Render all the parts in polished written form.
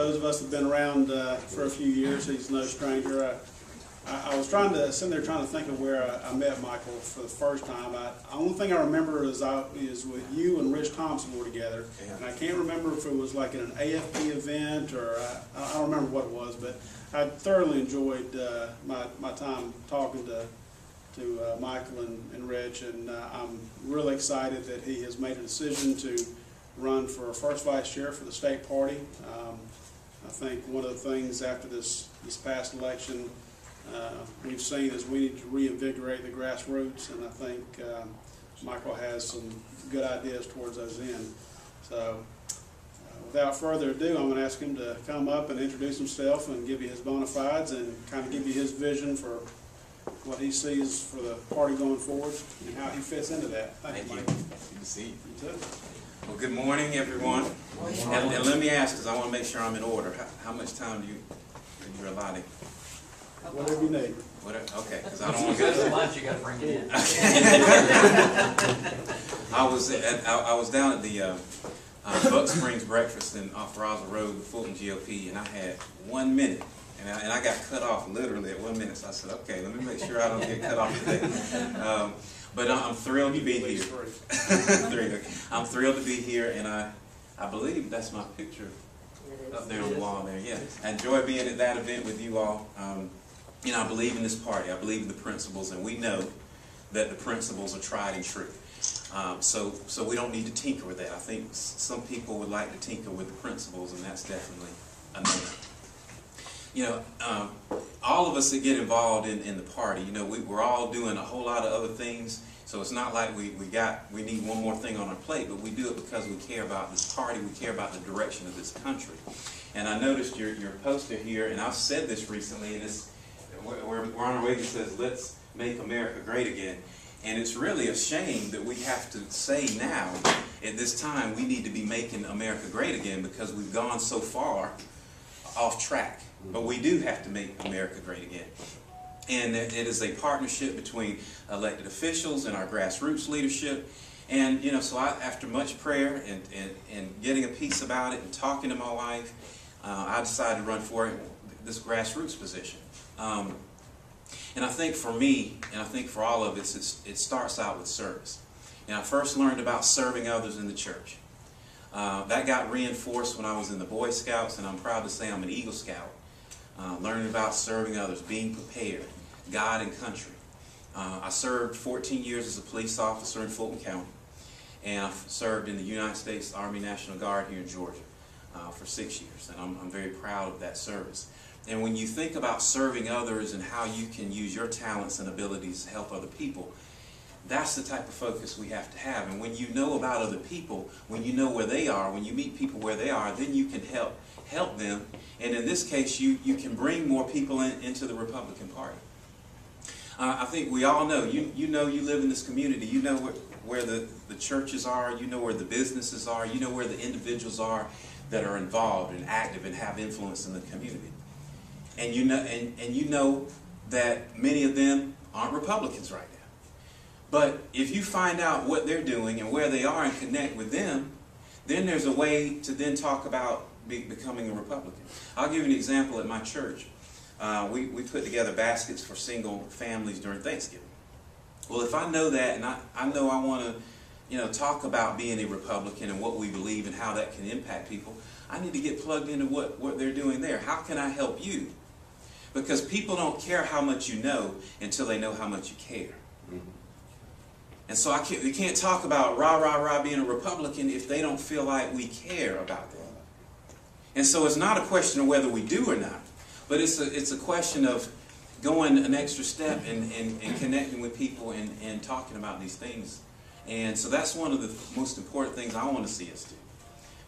those of us that have been around for a few years, he's no stranger. I was sitting there trying to think of where I met Michael for the first time. The only thing I remember is with you and Rich Thompson were together, and I can't remember if it was like at an AFP event or I don't remember what it was, but I thoroughly enjoyed my time talking to Michael and Rich, and I'm really excited that he has made a decision to run for first vice chair for the state party. I think one of the things after this past election we've seen is we need to reinvigorate the grassroots, and I think Michael has some good ideas towards those ends. So without further ado, I'm going to ask him to come up and introduce himself and give you his bona fides and kind of give you his vision for what he sees for the party going forward and how he fits into that. Thank you, Mike. Good to see you. You too. Well, good morning, everyone. And let me ask, because I want to make sure I'm in order, how much time you're allotting? Whatever you need. Whatever, okay, because I don't want to get the lunch you got to bring it in. I was down at the Buck Springs breakfast in off Roswell Road with Fulton GOP, and I had 1 minute. And I got cut off literally at 1 minute, so I said, okay, let me make sure I don't get cut off today. But I'm thrilled to be here. I'm thrilled to be here, and I believe that's my picture up there on the wall there. Yeah, I enjoy being at that event with you all. You know, I believe in this party. I believe in the principles, and we know that the principles are tried and true. So we don't need to tinker with that. I think some people would like to tinker with the principles, and that's definitely a no. You know, all of us that get involved in the party, you know, we're all doing a whole lot of other things. So it's not like we need one more thing on our plate, but we do it because we care about this party, we care about the direction of this country. And I noticed your poster here, and I've said this recently, and we're on our way. It says, "Let's make America great again." And it's really a shame that we have to say now, at this time, we need to be making America great again because we've gone so far off track. But we do have to make America great again. And it is a partnership between elected officials and our grassroots leadership. And, you know, so after much prayer and getting a piece about it and talking to my wife, I decided to run for this grassroots position. And I think for me, and I think for all of us, it starts out with service. And I first learned about serving others in the church. That got reinforced when I was in the Boy Scouts, and I'm proud to say I'm an Eagle Scout. Learning about serving others, being prepared, God and country. I served 14 years as a police officer in Fulton County, and I served in the United States Army National Guard here in Georgia for 6 years, and I'm very proud of that service. And when you think about serving others and how you can use your talents and abilities to help other people, that's the type of focus we have to have. And when you know about other people, when you know where they are, when you meet people where they are, then you can help them. And in this case, you can bring more people into the Republican Party. I think we all know, you know you live in this community, you know where the churches are, you know where the businesses are, you know where the individuals are that are involved and active and have influence in the community. And you know that many of them aren't Republicans right now. But if you find out what they're doing and where they are and connect with them, then there's a way to then talk about becoming a Republican. I'll give you an example at my church. We put together baskets for single families during Thanksgiving. Well, if I know that and I know I want to talk about being a Republican and what we believe and how that can impact people, I need to get plugged into what they're doing there. How can I help you? Because people don't care how much you know until they know how much you care. And so we can't talk about rah, being a Republican if they don't feel like we care about them. And so it's not a question of whether we do or not, but it's a question of going an extra step and connecting with people and talking about these things. And so that's one of the most important things I want to see us do.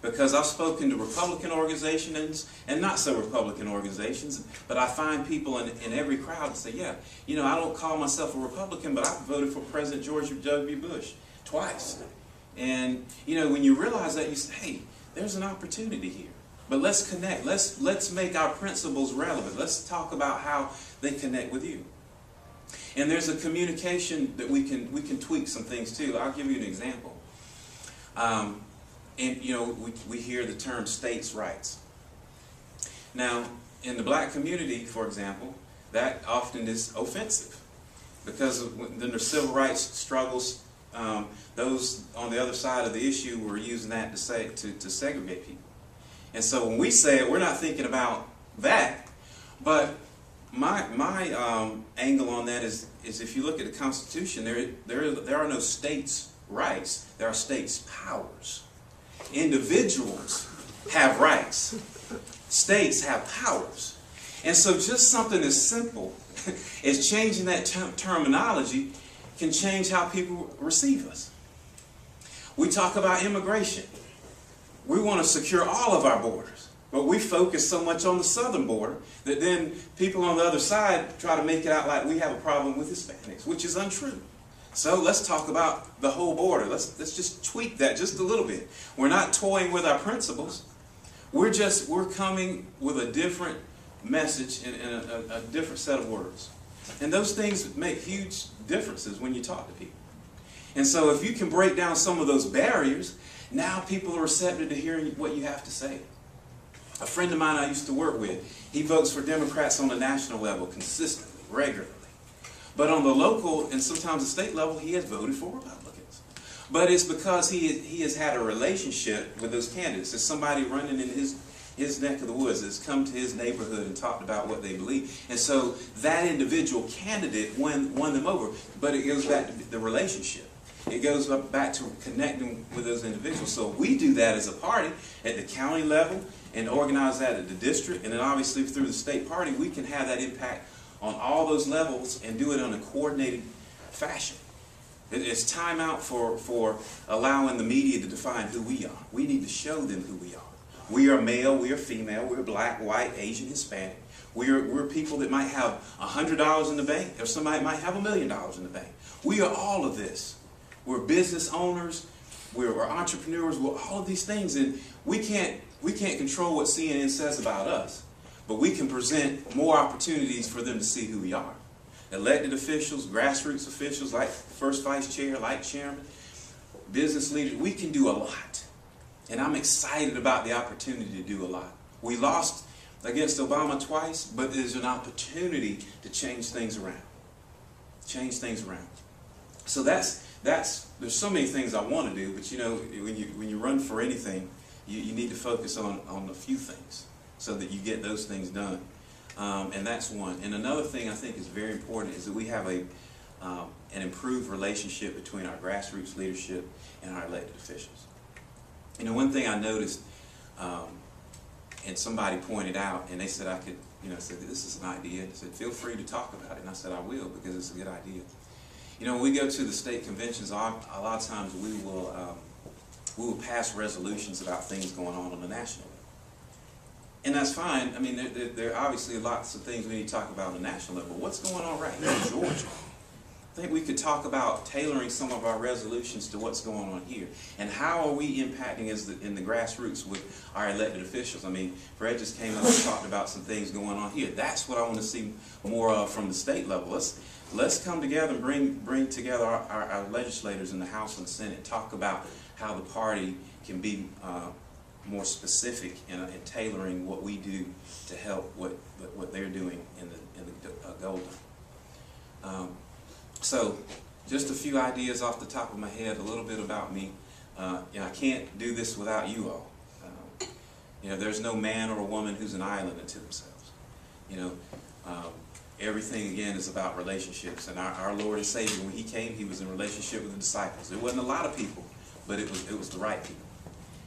Because I've spoken to Republican organizations and not so Republican organizations, but I find people in every crowd that say, yeah, I don't call myself a Republican, but I voted for President George W. Bush twice. And, when you realize that, you say, hey, there's an opportunity here. But let's connect. Let's make our principles relevant. Let's talk about how they connect with you. And there's a communication that we can tweak some things too. I'll give you an example. And we hear the term states' rights. Now, in the black community, for example, that often is offensive, because then there's civil rights struggles. Those on the other side of the issue were using that to segregate people. And so when we say it, we're not thinking about that. But my angle on that is if you look at the Constitution, there are no states' rights. There are states' powers. Individuals have rights. States have powers. And so just something as simple as changing that terminology can change how people receive us. We talk about immigration. We want to secure all of our borders, but we focus so much on the southern border that then people on the other side try to make it out like we have a problem with Hispanics, which is untrue. So let's talk about the whole border. Let's just tweak that just a little bit. We're not toying with our principles. We're coming with a different message and a different set of words. And those things make huge differences when you talk to people. And so if you can break down some of those barriers, now people are receptive to hearing what you have to say. A friend of mine I used to work with, he votes for Democrats on the national level consistently, regularly. But on the local and sometimes the state level, he has voted for Republicans. But it's because he has had a relationship with those candidates. There's somebody running in his neck of the woods that's come to his neighborhood and talked about what they believe. And so that individual candidate won them over. But it goes back to the relationship. It goes back to connecting with those individuals. So we do that as a party at the county level and organize that at the district. And then obviously through the state party, we can have that impact on all those levels and do it in a coordinated fashion. It's time out for allowing the media to define who we are. We need to show them who we are. We are male, we are female, we're black, white, Asian, Hispanic. We're people that might have $100 in the bank, or somebody might have $1 million in the bank. We are all of this. We're business owners, we're entrepreneurs, we're all of these things, and we can't control what CNN says about us, but we can present more opportunities for them to see who we are. Elected officials, grassroots officials, like first vice chair, like chairman, business leaders, we can do a lot. And I'm excited about the opportunity to do a lot. We lost against Obama twice, but there's an opportunity to change things around. Change things around. So there's so many things I want to do, but you know, when you run for anything, you need to focus on a few things so that you get those things done. And that's one. And another thing I think is very important is that we have an improved relationship between our grassroots leadership and our elected officials. You know, one thing I noticed, and somebody pointed out, and they said I could, said this is an idea. They said feel free to talk about it, and I said I will because it's a good idea. You know, when we go to the state conventions, a lot of times we will pass resolutions about things going on the national level. And that's fine. I mean, there are obviously lots of things we need to talk about on the national level. What's going on right here in Georgia? I think we could talk about tailoring some of our resolutions to what's going on here. And how are we impacting in the grassroots with our elected officials? I mean, Fred just came up and talked about some things going on here. That's what I want to see more of from the state level. Let's come together and bring together our legislators in the House and the Senate, talk about how the party can be more specific in tailoring what we do to help what they're doing in the Golden. So, just a few ideas off the top of my head, a little bit about me. I can't do this without you all. There's no man or a woman who's an island unto themselves. Everything again is about relationships. And our Lord and Savior, when He came, He was in relationship with the disciples. There wasn't a lot of people, but it was the right people.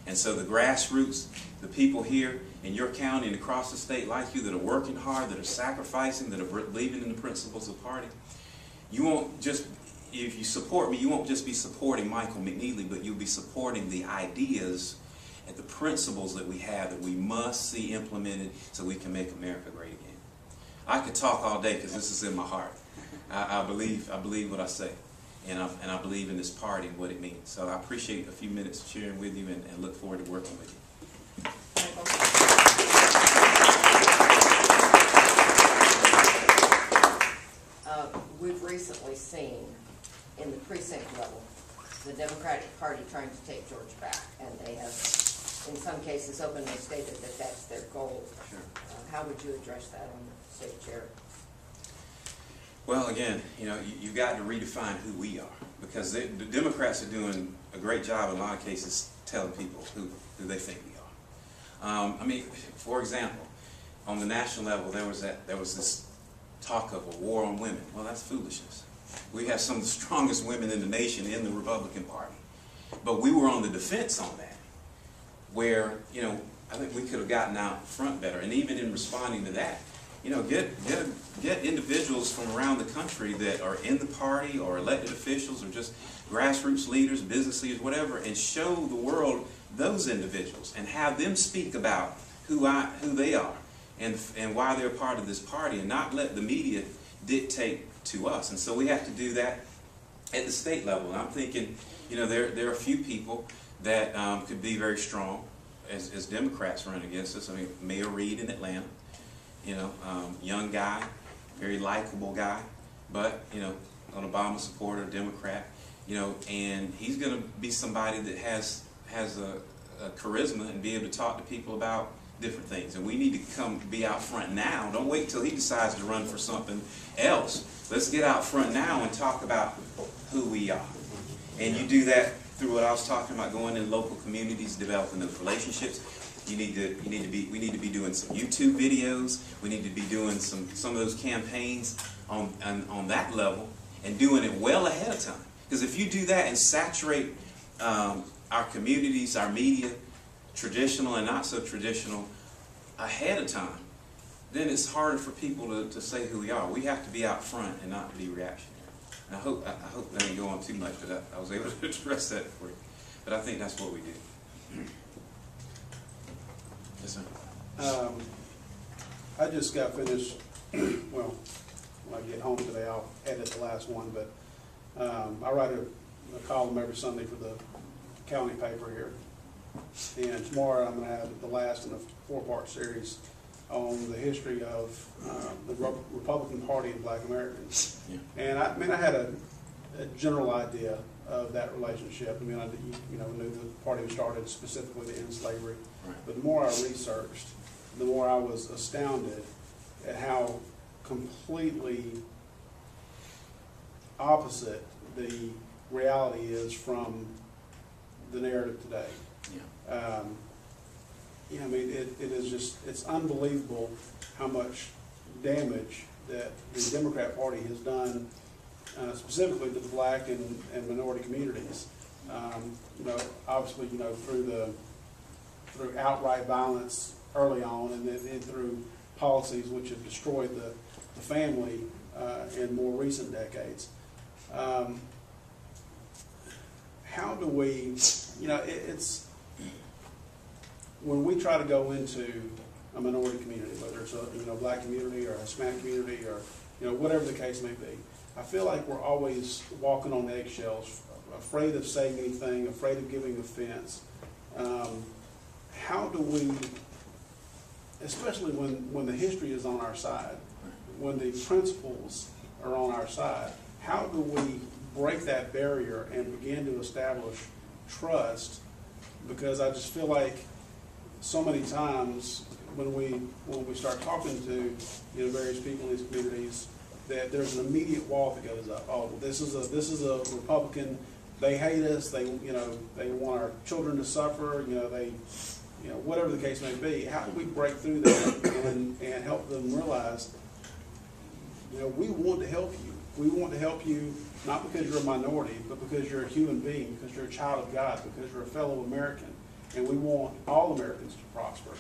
And so the grassroots, the people here in your county and across the state like you that are working hard, that are sacrificing, that are believing in the principles of the party, you won't just, if you support me, you won't just be supporting Michael McNeely, but you'll be supporting the ideas and the principles that we have that we must see implemented so we can make America great again. I could talk all day because this is in my heart. I believe what I say, and I believe in this party and what it means. So I appreciate a few minutes sharing with you and look forward to working with you. We've recently seen in the precinct level the Democratic Party trying to take Georgia back, and they have, in some cases, openly stated that that's their goal. Sure. how would you address that on the city chair? Well, again, you know, you've got to redefine who we are, because the Democrats are doing a great job in a lot of cases telling people who they think we are. I mean, for example, on the national level, there was this talk of a war on women. Well, that's foolishness. We have some of the strongest women in the nation in the Republican Party, but we were on the defense on that, where, you know, I think we could have gotten out front better. And even in responding to that, you know, get individuals from around the country that are in the party or elected officials or just grassroots leaders, business leaders, whatever, and show the world those individuals and have them speak about who they are and why they're part of this party, and not let the media dictate to us. And so we have to do that at the state level. And I'm thinking, you know, there are a few people that could be very strong as Democrats run against us. I mean, Mayor Reed in Atlanta, you know, young guy, very likable guy, but, you know, an Obama supporter, Democrat, you know, and he's going to be somebody that has a charisma and be able to talk to people about different things. And we need to be out front now. Don't wait till he decides to run for something else. Let's get out front now and talk about who we are. And you do that through what I was talking about, going in local communities, developing those relationships. We need to be doing some YouTube videos. We need to be doing some of those campaigns on that level, and doing it well ahead of time. Because if you do that and saturate our communities, our media, traditional and not so traditional, ahead of time, then it's harder for people to say who we are. We have to be out front and not be reactionary. And I hope I didn't go on too much, but I was able to address that for you. But I think that's what we do. Yes, sir. I just got finished, well, when I get home today, I'll edit the last one, but I write a column every Sunday for the county paper here. And tomorrow I'm going to have the last in a 4-part series on the history of the Republican Party and Black Americans. Yeah. And I had a general idea of that relationship. I mean, I knew the party was started specifically to end slavery. Right. But the more I researched, the more I was astounded at how completely opposite the reality is from the narrative today. Yeah. I mean, it is just, it's unbelievable how much damage that the Democrat Party has done, specifically to the black and minority communities. Obviously, through outright violence early on, and then through policies which have destroyed the family in more recent decades. How do we, it's, when we try to go into a minority community, whether it's a black community or a Hispanic community or whatever the case may be, I feel like we're always walking on eggshells, afraid of saying anything, afraid of giving offense. How do we, especially when the history is on our side, when the principles are on our side, how do we break that barrier and begin to establish trust? Because I just feel like so many times when we start talking to various people in these communities, that there's an immediate wall that goes up. Oh, this is a Republican. They hate us. They want our children to suffer. Whatever the case may be. How do we break through that and help them realize, we want to help you. We want to help you not because you're a minority, but because you're a human being, because you're a child of God, because you're a fellow American. And we want all Americans to prosper.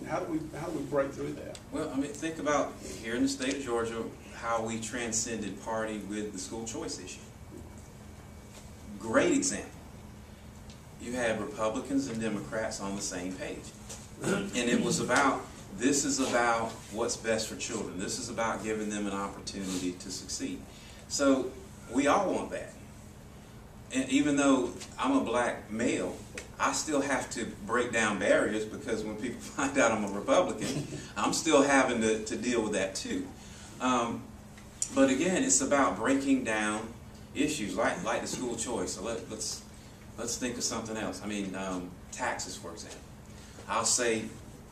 How do we break through that? Well, I mean, think about here in the state of Georgia how we transcended party with the school choice issue. Great example. You had Republicans and Democrats on the same page, and it was about, this is about what's best for children. This is about giving them an opportunity to succeed. So we all want that. And even though I'm a black male, I still have to break down barriers, because when people find out I'm a Republican, I'm still having to deal with that too. But again, it's about breaking down issues like the school choice. So let's think of something else. I mean, taxes, for example. I'll say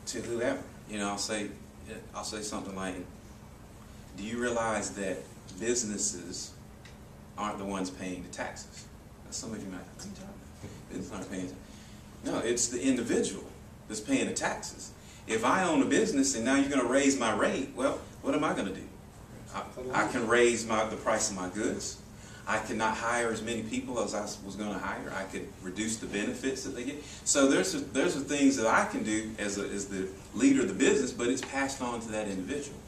to whoever, I'll say, I'll say something like, do you realize that businesses aren't the ones paying the taxes? Some of you might, what are you talking about? Businesses aren't paying. No, it's the individual that's paying the taxes. If I own a business and now you're going to raise my rate, well, what am I going to do? I can raise the price of my goods. I cannot hire as many people as I was going to hire. I could reduce the benefits that they get. So there's things that I can do as the leader of the business, but it's passed on to that individual.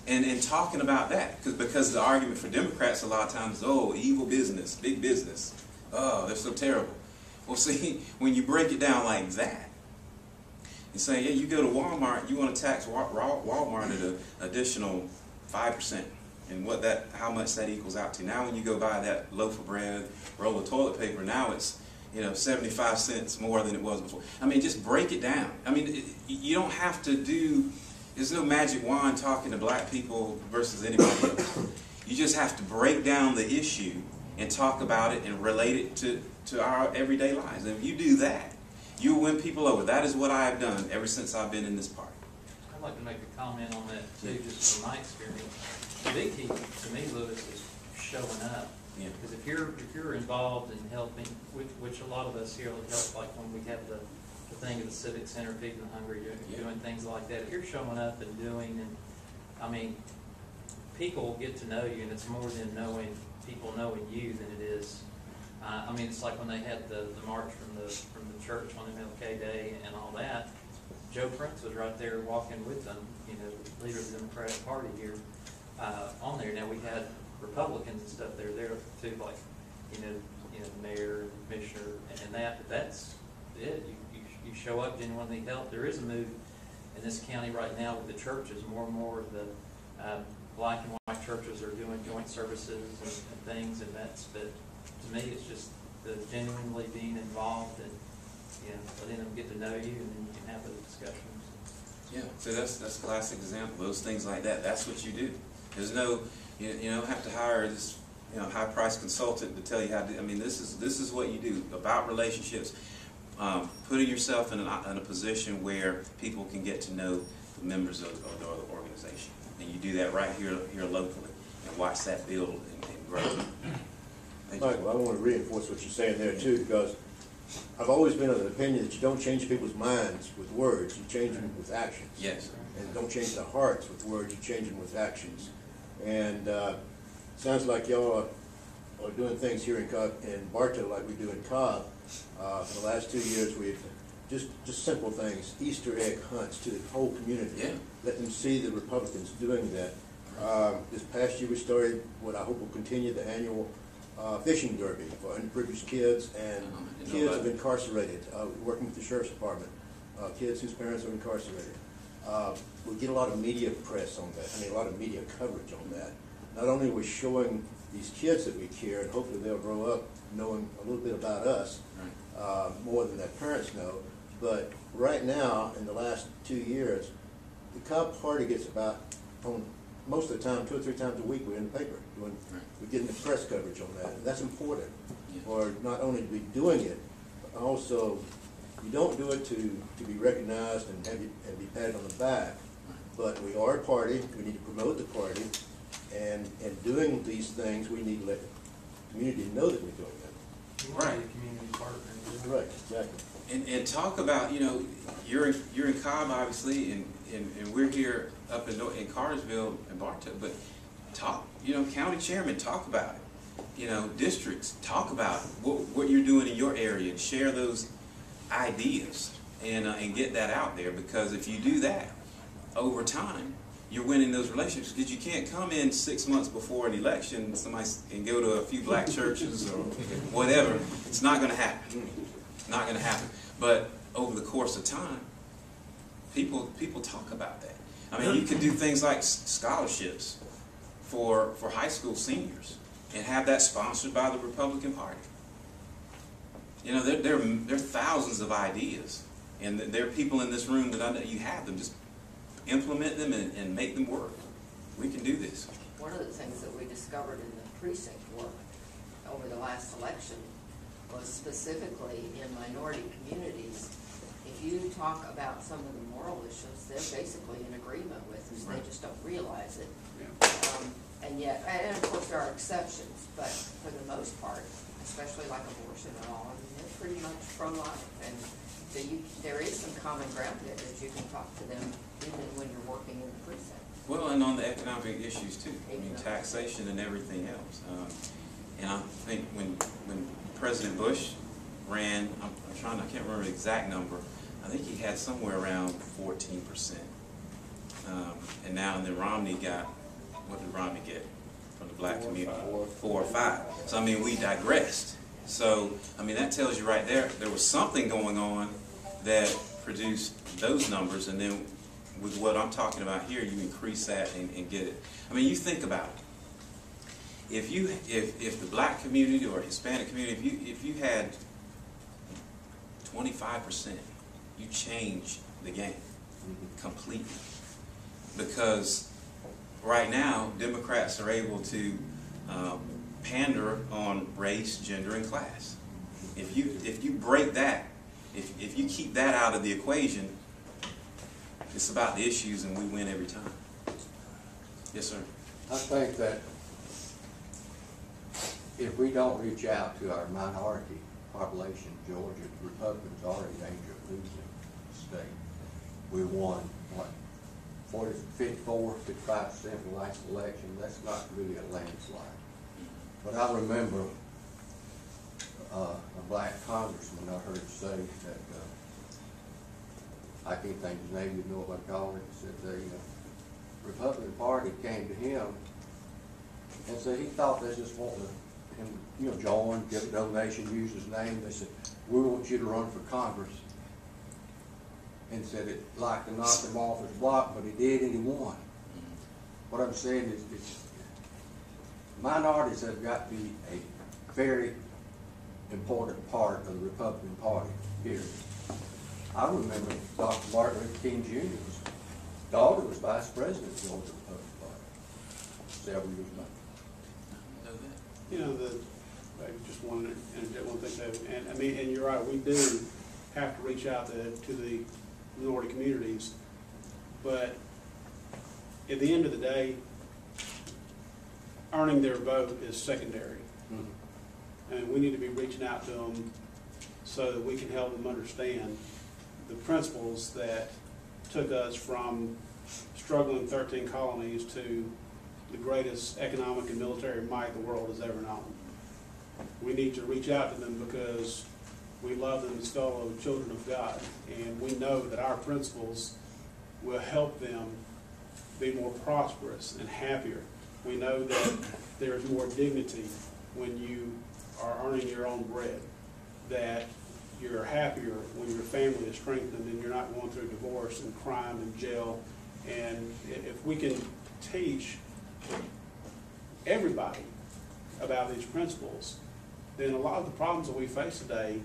And talking about that, because the argument for Democrats a lot of times is, oh, evil business, big business, oh, they're so terrible. Well, see, when you break it down like that, you say, yeah, you go to Walmart, you want to tax Walmart at an additional 5%. And how much that equals out to. Now when you go buy that loaf of bread, roll of toilet paper, now it's 75 cents more than it was before. I mean, just break it down. I mean, you don't have to there's no magic wand talking to black people versus anybody else. You just have to break down the issue and talk about it and relate it to our everyday lives. And if you do that, you'll win people over. That is what I have done ever since I've been in this party. I'd like to make a comment on that too, just from my experience. The big key to me, Lewis, is showing up. Yeah. Because if you're involved in helping, which a lot of us here help, like when we have the thing at the Civic Center, Feeding the Hungry, doing things like that. If you're showing up and doing, and I mean, people get to know you, and it's more than people knowing you than it is. I mean, it's like when they had the march from the church on MLK Day and all that. Joe Prince was right there walking with them, leader of the Democratic Party here. On there. Now we had Republicans and stuff there too, like the mayor, and commissioner, and that. But that's it. You show up, genuinely need help. There is a move in this county right now with the churches. More and more of the black and white churches are doing joint services and things, and that's. But to me, it's just the genuinely being involved and letting them get to know you, and then you can have those discussions. Yeah, so that's a classic example. Those things like that. That's what you do. There's no, you don't have to hire this, high-priced consultant to tell you how to do. I mean, this is what you do about relationships, putting yourself in a position where people can get to know the members of the organization, and you do that right here locally, and watch that build and grow. Michael, I want to reinforce what you're saying there too, because I've always been of the opinion that you don't change people's minds with words, you change them with actions. Yes. And don't change their hearts with words, you change them with actions. And sounds like y'all are doing things here in Bartow like we do in Cobb. For the last 2 years, we've just simple things, Easter egg hunts to the whole community. Yeah. Let them see the Republicans doing that. This past year, we started what I hope will continue, the annual fishing derby for underprivileged kids and kids of incarcerated, working with the Sheriff's Department, kids whose parents are incarcerated. We get a lot of media press on that, a lot of media coverage on that. Not only are we showing these kids that we care, and hopefully they'll grow up knowing a little bit about us, more than their parents know, but right now, in the last 2 years, the Cobb Party gets about, most of the time, 2 or 3 times a week, we're in the paper. We're getting the press coverage on that, and that's important. Or not only to be doing it, but also you don't do it to be recognized and be patted on the back, but we are a party, we need to promote the party, and doing these things, we need to let the community know that we're doing them. You want to be a community partner. Right, exactly. And talk about, you're in Cobb, obviously, and we're here up in Cartersville and Bartow, but talk, county chairman, talk about it. Districts, talk about what you're doing in your area and share those ideas and get that out there, because if you do that, over time, you're winning those relationships, because you can't come in 6 months before an election and go to a few black churches or whatever. It's not going to happen. Not going to happen. But over the course of time, people talk about that. I mean, you can do things like scholarships for high school seniors and have that sponsored by the Republican Party. There are thousands of ideas, and there are people in this room that I know you have them. Just implement them and make them work. We can do this. One of the things that we discovered in the precinct work over the last election was specifically in minority communities. If you talk about some of the moral issues, they're basically in agreement with us, they just don't realize it. Yeah. And yet, and of course there are exceptions, but for the most part, especially like abortion and all, I mean, they're pretty much pro-life. And so there is some common ground there that you can talk to them even when you're working in the precinct. Well, and on the economic issues too. I mean, taxation and everything else. And I think when President Bush ran, I can't remember the exact number. I think he had somewhere around 14%. And then Romney got, what did Romney get from the black community? 4 or 5. So I mean, we digressed. So I mean, that tells you right there was something going on that produced those numbers, and then with what I'm talking about here, you increase that and get it. I mean, you think about it. If the black community or Hispanic community, if you had 25%, you change the game completely. Because right now, Democrats are able to pander on race, gender, and class. If you break that, if you keep that out of the equation, it's about the issues, and we win every time. Yes, sir. I think that if we don't reach out to our minority population in Georgia, the Republicans are in danger of losing the state. We won, what, 54, 55% of the last election. That's not really a landslide. But I remember a black congressman I heard say that, I can't think his name, you know what I call it, said the Republican Party came to him and said he thought they just wanted him, join, give a donation, use his name. They said, we want you to run for Congress. And said it like to knock him off his block, but he did and he won. What I'm saying is minorities have got to be a very important part of the Republican Party, period. I remember Dr. Martin Luther King Jr.'s daughter was vice president of the Republican Party several years back. You know, just one thing, and I mean, and you're right, we do have to reach out to the minority communities, but at the end of the day, earning their vote is secondary. Mm-hmm. And we need to be reaching out to them so that we can help them understand the principles that took us from struggling 13 colonies to the greatest economic and military might the world has ever known. We need to reach out to them because we love them as fellow children of God, and we know that our principles will help them be more prosperous and happier. We know that there's more dignity when you are earning your own bread, that you're happier when your family is strengthened and you're not going through divorce and crime and jail. And if we can teach everybody about these principles, then a lot of the problems that we face today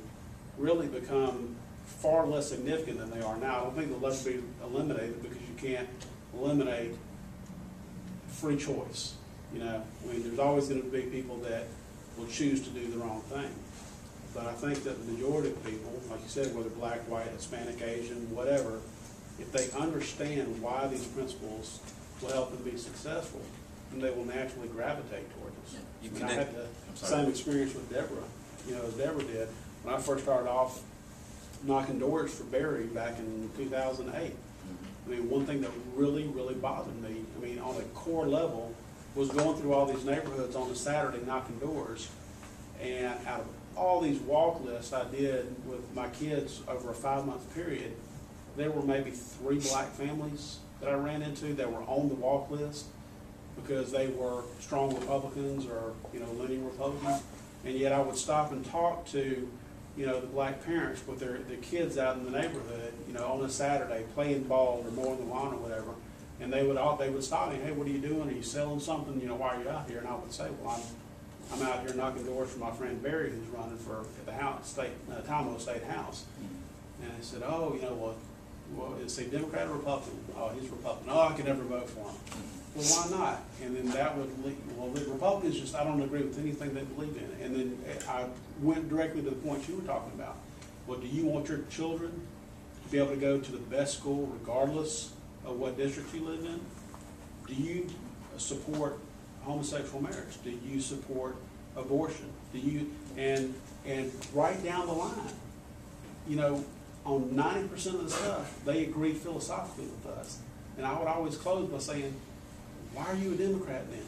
really become far less significant than they are now. I don't think they'll ever be eliminated because you can't eliminate free choice. I mean, there's always going to be people that will choose to do the wrong thing. But I think that the majority of people, like you said, whether black, white, Hispanic, Asian, whatever, if they understand why these principles will help them be successful, then they will naturally gravitate towards us. I had the same experience with Deborah, as Deborah did. When I first started off knocking doors for Barry back in 2008, I mean, one thing that really, really bothered me, I mean, on a core level, was going through all these neighborhoods on a Saturday knocking doors, and out of all these walk lists I did with my kids over a 5-month period, there were maybe 3 black families that I ran into that were on the walk list because they were strong Republicans or, leaning Republicans. And yet I would stop and talk to, the black parents with their kids out in the neighborhood, on a Saturday playing ball or mowing the lawn or whatever. And they would stop me, hey, what are you doing? Are you selling something? Why are you out here? And I would say, well, I'm out here knocking doors for my friend Barry, who's running for the Talmo State House. And I said, oh, well, is he Democrat or Republican? Oh, he's Republican. Oh, I could never vote for him. Well, why not? And then that would lead, well, the Republicans I don't agree with anything they believe in. And then I went directly to the point you were talking about. Well, do you want your children to be able to go to the best school regardless of what district you live in? Do you support homosexual marriage? Do you support abortion? Do you, and right down the line, you know, on 90% of the stuff, they agree philosophically with us. And I would always close by saying, why are you a Democrat then?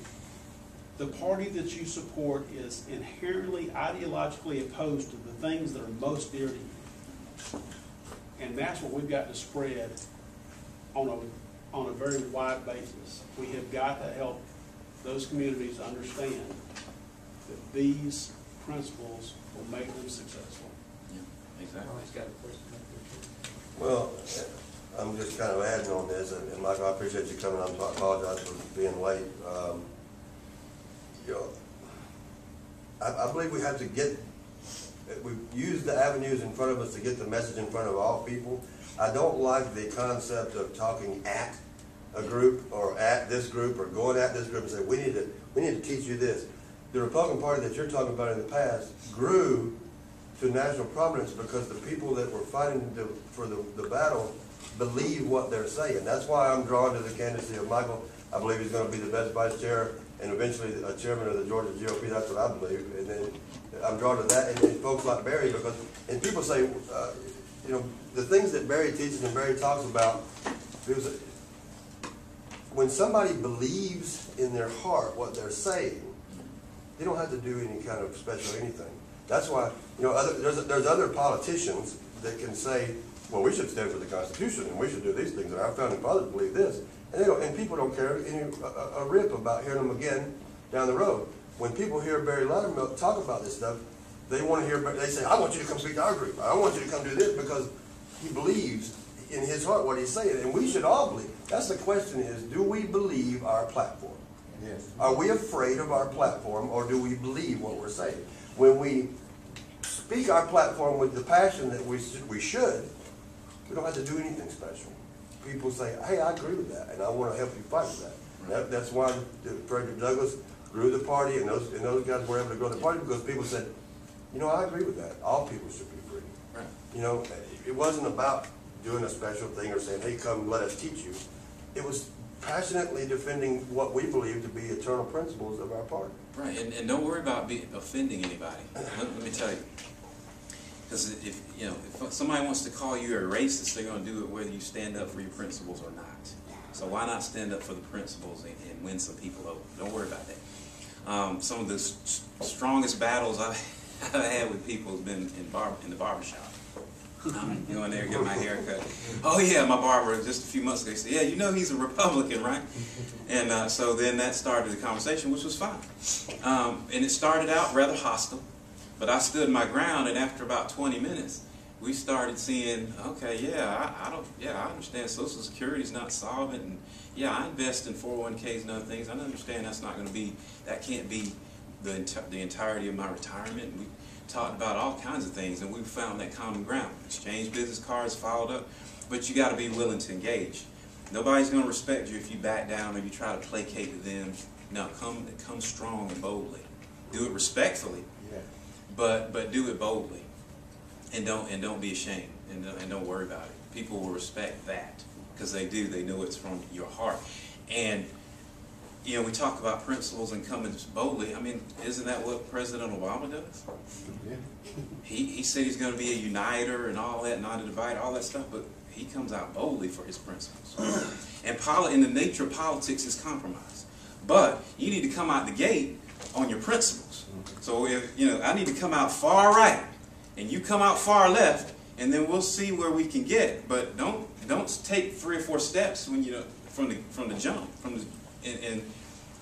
The party that you support is inherently ideologically opposed to the things that are most dear to you. And that's what we've got to spread on a very wide basis. We have got to help those communities understand that these principles will make them successful. Yeah, exactly. Always got a question up there, too. Well, I'm just kind of adding on this, and Michael, I appreciate you coming. I apologize for being late. You know, I believe we have to we use the avenues in front of us to get the message in front of all people. I don't like the concept of talking at a group or at this group or going at this group and say, we need to teach you this. The Republican Party that you're talking about in the past grew to national prominence because the people that were fighting for the battle believe what they're saying. That's why I'm drawn to the candidacy of Michael. I believe he's going to be the best vice chair and eventually a chairman of the Georgia GOP. That's what I believe. And then I'm drawn to that and folks like Barry because, and people say, you know, the things that Barry teaches and Barry talks about, when somebody believes in their heart what they're saying, they don't have to do any kind of special anything. That's why, you know, there's other politicians that can say, well, we should stand for the Constitution and we should do these things, and our founding fathers believe this, and and people don't care a rip about hearing them again down the road. When people hear Barry Loudermilk talk about this stuff, they want to hear. They say, "I want you to come speak to our group. I want you to come do this," because he believes in his heart what he's saying, and we should all believe. That's the question: is do we believe our platform? Yes. Are we afraid of our platform, or do we believe what we're saying? When we speak our platform with the passion that we should, we don't have to do anything special. People say, hey, I agree with that, and I want to help you fight with that. That's why Frederick Douglass grew the party, and those guys were able to grow the party because people said, you know, I agree with that. All people should be free. Right. You know, it wasn't about doing a special thing or saying, hey, come, let us teach you. It was passionately defending what we believe to be eternal principles of our party. Right, and don't worry about offending anybody. Let me tell you. Because if somebody wants to call you a racist, they're going to do it whether you stand up for your principles or not. So why not stand up for the principles and win some people over? Don't worry about that. Some of the strongest battles I've had with people has been in the barbershop. I'm going there, get my hair cut. Oh yeah, my barber just a few months ago said, yeah, you know he's a Republican, right? And so then that started the conversation, which was fine. And it started out rather hostile. But I stood my ground, and after about 20 minutes, we started seeing, okay, yeah, I understand Social Security's not solvent, and yeah, I invest in 401ks and other things. I understand that can't be the entirety of my retirement. And we talked about all kinds of things, and we found that common ground. Exchanged business cards, followed up, but you got to be willing to engage. Nobody's going to respect you if you back down or you try to placate to them. No, come strong and boldly. Do it respectfully. But do it boldly, and don't be ashamed, and don't worry about it. People will respect that because they know it's from your heart. And you know, we talk about principles and coming boldly. I mean, isn't that what President Obama does? Yeah. He said he's going to be a uniter and all that, not a divider, all that stuff. But he comes out boldly for his principles. And the nature of politics is compromise. But you need to come out the gate on your principles. So if I need to come out far right, and you come out far left, and then we'll see where we can get. But don't take 3 or 4 steps when from the jump and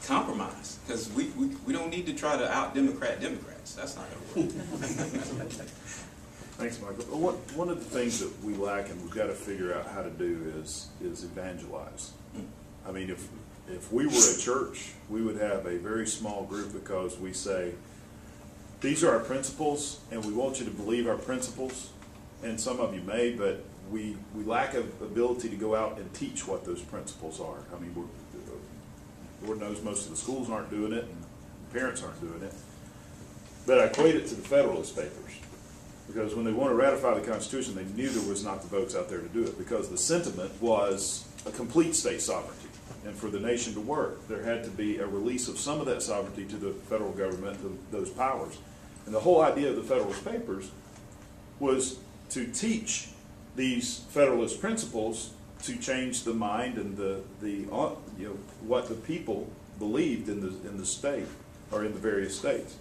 compromise, because we don't need to try to out Democrats. That's not going to work. Thanks, Michael. One of the things that we lack and we've got to figure out how to do is evangelize. I mean, if we were a church, we would have a very small group because we say, these are our principles, and we want you to believe our principles. And some of you may, but we lack an ability to go out and teach what those principles are. I mean, Lord knows most of the schools aren't doing it, and parents aren't doing it. But I equate it to the Federalist Papers, because when they want to ratify the Constitution, they knew there was not the votes out there to do it, because the sentiment was a complete state sovereignty. And for the nation to work, there had to be a release of some of that sovereignty to the federal government, those powers. And the whole idea of the Federalist Papers was to teach these Federalist principles to change the mind and what the people believed in the state or in the various states.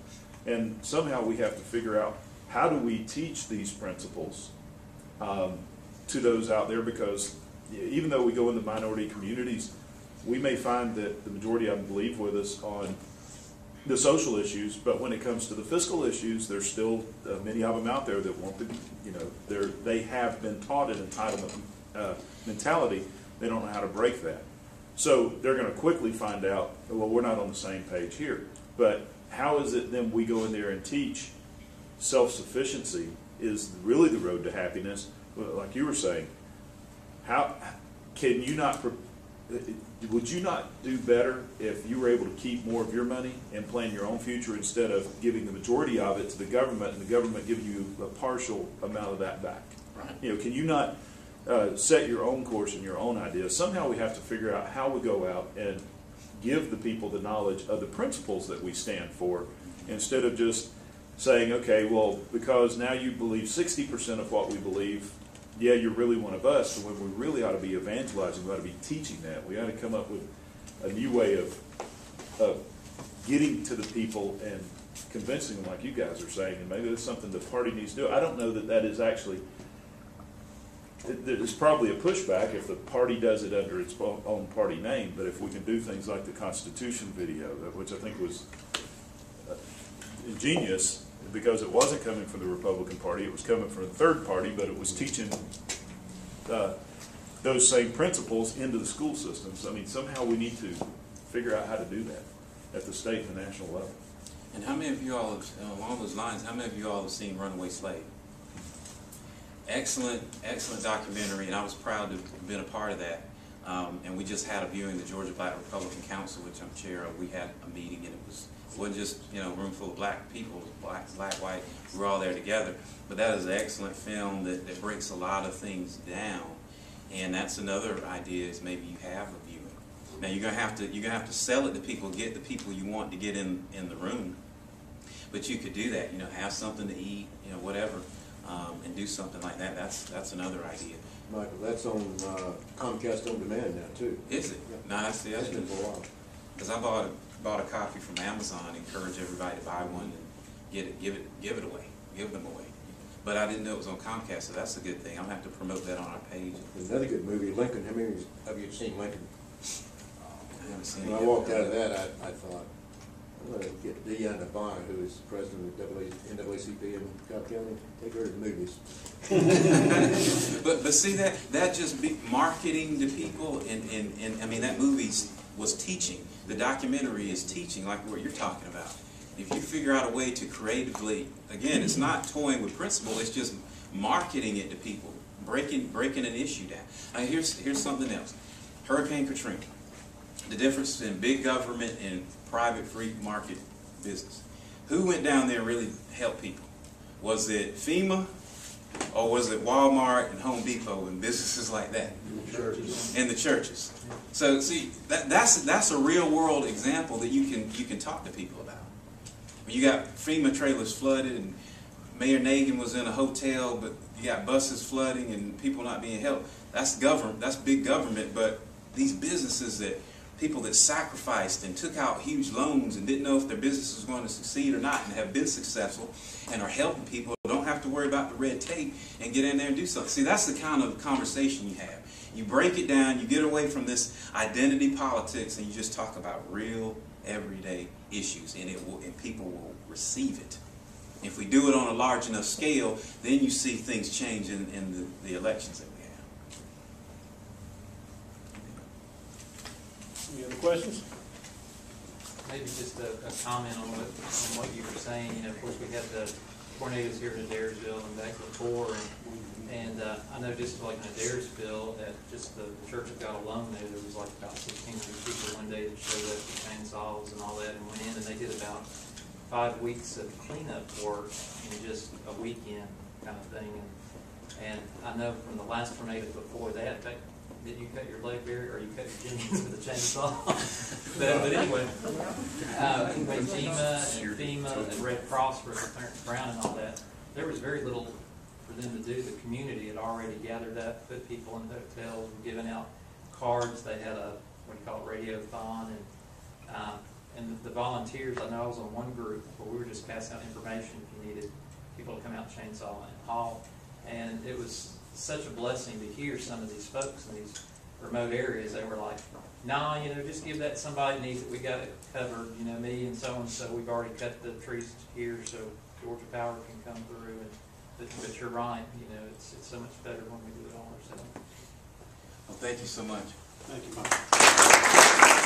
And somehow we have to figure out, how do we teach these principles to those out there? Because even though we go into minority communities, we may find that the majority of them believe with us on the social issues, but when it comes to the fiscal issues, there's still many of them out there that want to, they have been taught an entitlement mentality. They don't know how to break that. So they're going to quickly find out, well, we're not on the same page here. But how is it then we go in there and teach self-sufficiency is really the road to happiness? Like you were saying, how can you not, would you not do better if you were able to keep more of your money and plan your own future instead of giving the majority of it to the government and the government give you a partial amount of that back? Right. Can you not set your own course and your own ideas? Somehow we have to figure out how we go out and give the people the knowledge of the principles that we stand for, instead of just saying, okay, well, because now you believe 60% of what we believe, yeah, you're really one of us, but when we really ought to be evangelizing, we ought to be teaching that. We ought to come up with a new way of getting to the people and convincing them, like you guys are saying, and maybe that's something the party needs to do. I don't know that that is actually, there's probably a pushback if the party does it under its own party name, but if we can do things like the Constitution video, which I think was ingenious, because it wasn't coming from the Republican Party, it was coming from a third party, but it was teaching those same principles into the school systems. I mean, somehow we need to figure out how to do that at the state and the national level. And how many of you all, along those lines, how many of you all have seen Runaway Slave? Excellent, excellent documentary, and I was proud to have been a part of that. And we just had a viewing, the Georgia Black Republican Council, which I'm chair of. We had a meeting, and it wasn't just, a room full of black people, black, white, we were all there together. But that is an excellent film that breaks a lot of things down. And that's another idea, is maybe you have a viewing. Now you're gonna have to sell it to people, get the people you want to get in the room. But you could do that, have something to eat, whatever, and do something like that. That's another idea. Michael, that's on Comcast On Demand now too. Is it? Yeah. No, that's That's been for a while. Because I bought a copy from Amazon, encourage everybody to buy one and give it away, give them away. But I didn't know it was on Comcast, so that's a good thing. I'll have to promote that on our page. Another good movie, Lincoln. How many have you seen Lincoln? I haven't seen it When I yet. walked out of that, I thought, I'm going to get Deanna Devine, who is president of NAACP in Cobb County, take her to the movies. but see, that just be marketing to people, and I mean, that movie was teaching. The documentary is teaching, like what you're talking about. If you figure out a way to creatively, again, it's not toying with principle, it's just marketing it to people, breaking an issue down. Now, here's something else. Hurricane Katrina. The difference in big government and private free market business. Who went down there and really helped people? Was it FEMA, or was it Walmart and Home Depot and businesses like that? And the churches. So see, that's a real world example that you can talk to people about. When you got FEMA trailers flooded and Mayor Nagin was in a hotel, but you got buses flooding and people not being helped. That's government. That's big government. But these businesses people that sacrificed and took out huge loans and didn't know if their business was going to succeed or not, and have been successful and are helping people, don't have to worry about the red tape and get in there and do something. See, that's the kind of conversation you have. You break it down, you get away from this identity politics, and you just talk about real, everyday issues, and people will receive it. If we do it on a large enough scale, then you see things change in the elections that we have. Any other questions? Maybe just a comment on what you were saying. Of course, we had the tornadoes here in Adairsville and back before, and I know just like in Adairsville, at just the Church of God alone there was like about 1,600 people one day that showed up with chainsaws and all that, and went in, and they did about 5 weeks of cleanup work in just a weekend kind of thing. And I know from the last tornado before that Did you cut your leg barrier, or you cut your jeans with a chainsaw? but anyway, when FEMA and Red Cross were Clarence Brown and all that, there was very little for them to do. The community had already gathered up, put people in hotels, and given out cards. They had a, what do you call it, radiothon, and the volunteers, I know I was on one group where we were just passing out information if you needed people to come out chainsaw and haul. And it was such a blessing to hear some of these folks in these remote areas. They were like, nah, just give that to somebody needs it. We got it covered, me and so, we've already cut the trees here so Georgia Power can come through. But you're right, it's so much better when we do it all ourselves. Well, thank you so much. Thank you, Mike.